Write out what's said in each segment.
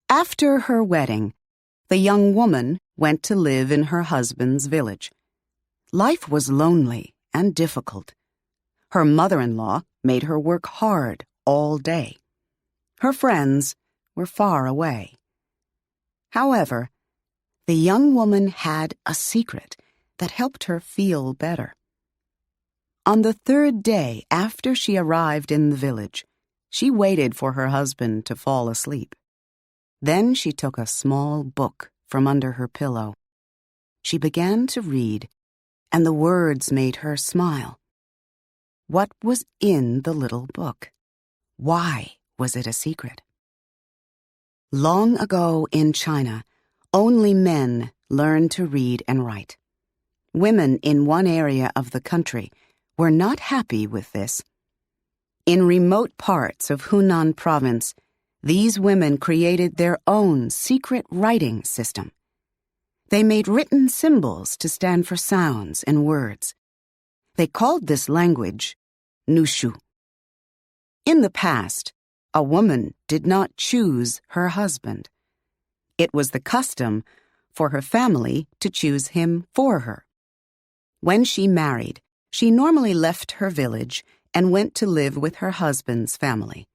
After her wedding, the young woman went to live in her husband's village. Life was lonely and difficult. Her mother-in-law made her work hard all day. Her friends were far away. However, the young woman had a secret that helped her feel better. On the third day after she arrived in the village, she waited for her husband to fall asleep. Then she took a small book from under her pillow. She began to read, and the words made her smile. What was in the little book? Why was it a secret? Long ago in China, only men learned to read and write. Women in one area of the country were not happy with this. In remote parts of Hunan province, these women created their own secret writing system. They made written symbols to stand for sounds and words. They called this language Nushu. In the past, a woman did not choose her husband. It was the custom for her family to choose him for her. When she married, she normally left her village and went to live with her husband's family.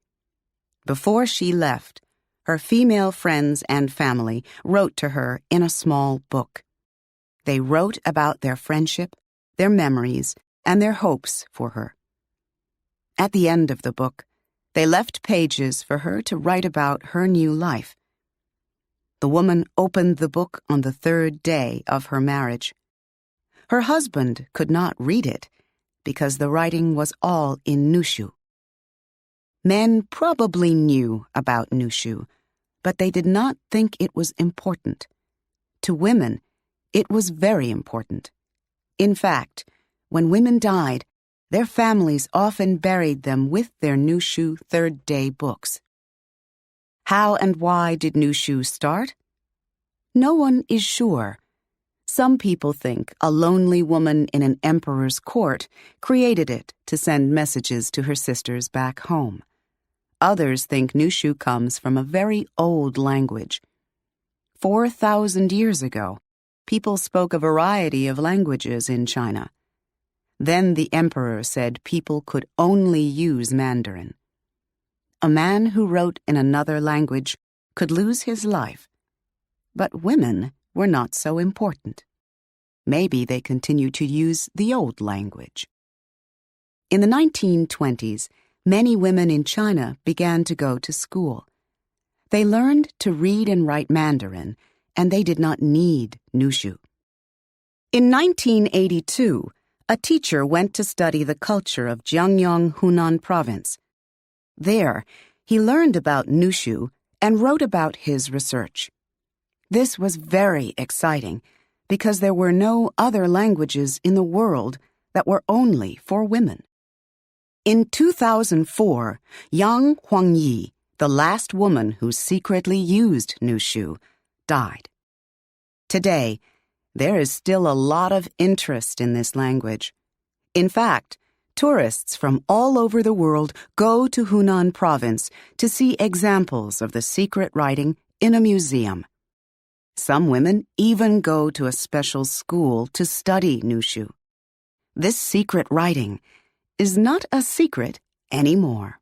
Before she left, her female friends and family wrote to her in a small book. They wrote about their friendship, their memories, and their hopes for her. At the end of the book, they left pages for her to write about her new life. The woman opened the book on the third day of her marriage. Her husband could not read it because the writing was all in Nushu. Men probably knew about Nushu, but they did not think it was important. To women, it was very important. In fact, when women died, their families often buried them with their Nushu third-day books. How and why did Nushu start? No one is sure. Some people think a lonely woman in an emperor's court created it to send messages to her sisters back home. Others think Nushu comes from a very old language. 4,000 years ago, people spoke a variety of languages in China. Then the emperor said people could only use Mandarin. A man who wrote in another language could lose his life. But women were not so important. Maybe they continued to use the old language. In the 1920s, many women in China began to go to school. They learned to read and write Mandarin, and they did not need Nushu. In 1982, a teacher went to study the culture of Jiangyong, Hunan province. There, he learned about Nushu and wrote about his research. This was very exciting because there were no other languages in the world that were only for women. In 2004, Yang Huangyi, the last woman who secretly used Nushu, died. Today, there is still a lot of interest in this language. In fact, tourists from all over the world go to Hunan province to see examples of the secret writing in a museum. Some women even go to a special school to study Nushu. This secret writing is not a secret anymore.